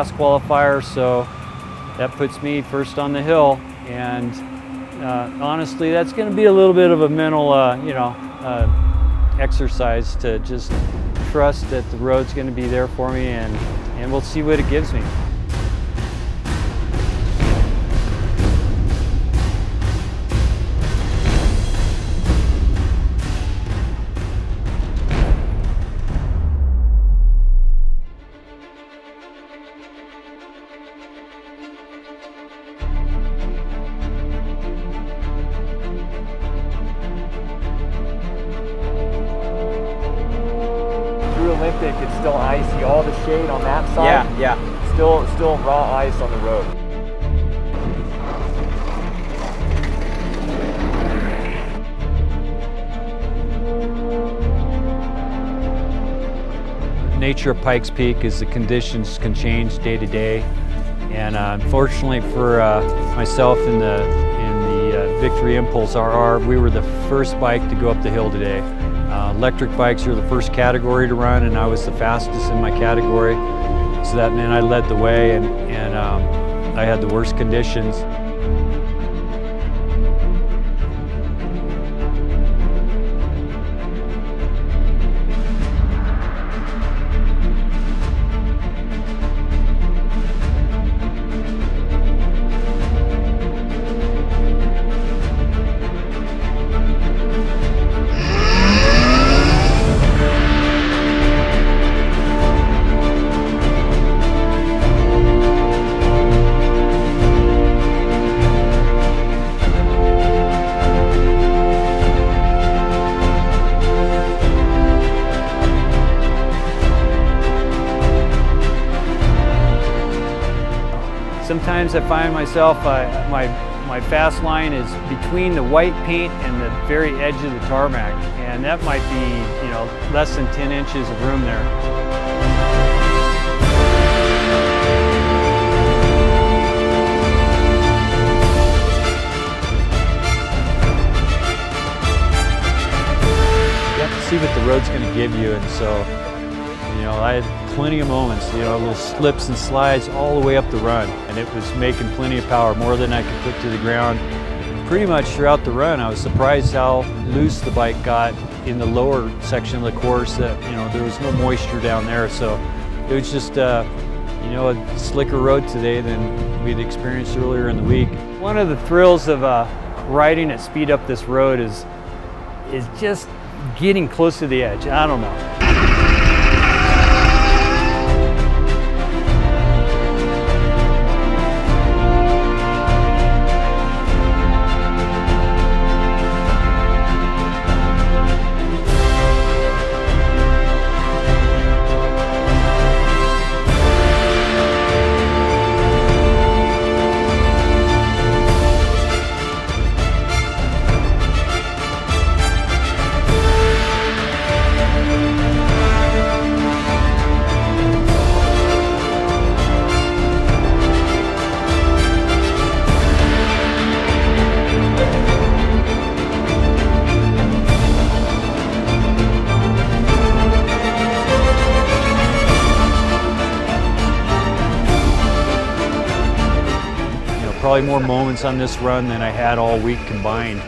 class qualifier, so that puts me first on the hill. And honestly, that's going to be a little bit of a mental, exercise to just trust that the road's going to be there for me, and we'll see what it gives me. Olympic, it's still icy. All the shade on that side, Yeah. Still raw ice on the road. Nature of Pikes Peak is the conditions can change day to day, and unfortunately for myself in the Victory Impulse RR, we were the first bike to go up the hill today. Electric bikes are the first category to run, and I was the fastest in my category, so that meant I led the way, and I had the worst conditions. Sometimes I find myself, my fast line is between the white paint and the very edge of the tarmac, and that might be, less than 10 inches of room there. You have to see what the road's going to give you, and so, I had plenty of moments, little slips and slides all the way up the run, and it was making plenty of power, more than I could put to the ground. Pretty much throughout the run, I was surprised how loose the bike got in the lower section of the course. That there was no moisture down there, so it was just a slicker road today than we'd experienced earlier in the week. One of the thrills of riding at speed up this road is just getting close to the edge. I don't know. Probably more moments on this run than I had all week combined.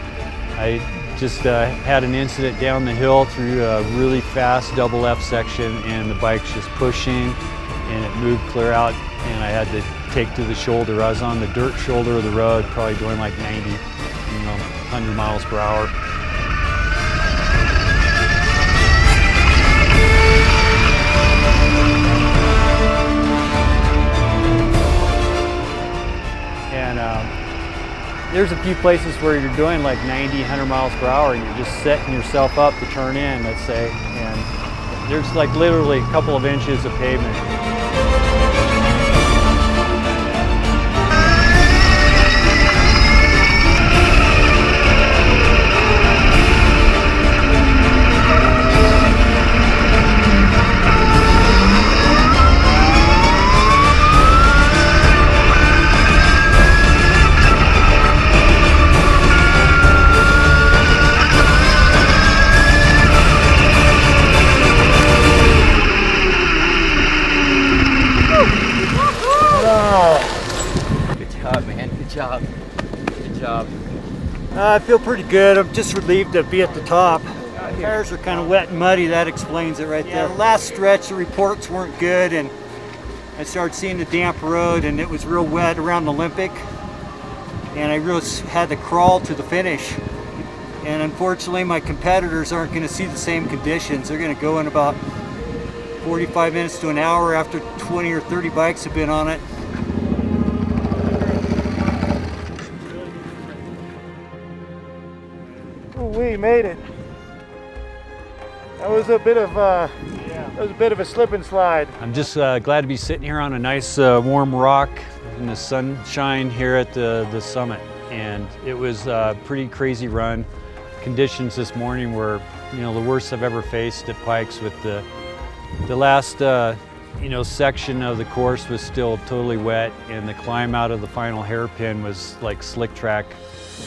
I just had an incident down the hill through a really fast double F section, and the bike's just pushing, and it moved clear out, and I had to take to the shoulder. I was on the dirt shoulder of the road, probably going like 90, 100 miles per hour. There's a few places where you're doing like 90, 100 miles per hour, and you're just setting yourself up to turn in, let's say, and there's like literally a couple of inches of pavement. I feel pretty good. I'm just relieved to be at the top. Tires are kind of wet and muddy. That explains it right there. The last stretch, the reports weren't good, and I started seeing the damp road, and it was real wet around Olympic, and I really had to crawl to the finish. And unfortunately, my competitors aren't going to see the same conditions. They're going to go in about 45 minutes to an hour after 20 or 30 bikes have been on it. Oh, we made it. That was a bit of a slip and slide. I'm just glad to be sitting here on a nice warm rock in the sunshine here at the summit. And it was a pretty crazy run. Conditions this morning were, the worst I've ever faced at Pikes. With the last, section of the course was still totally wet, and the climb out of the final hairpin was like slick track.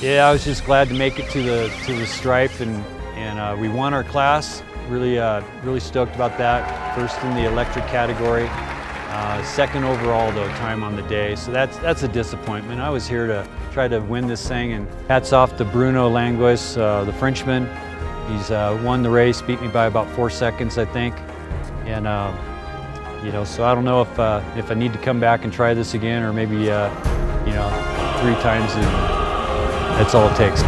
Yeah, I was just glad to make it to the stripe, and we won our class. Really stoked about that. First in the electric category, second overall though time on the day. So that's a disappointment. I was here to try to win this thing, and hats off to Bruno Langois, the Frenchman. He's won the race, beat me by about 4 seconds, I think. And so I don't know if I need to come back and try this again, or maybe 3 times, and that's all it takes.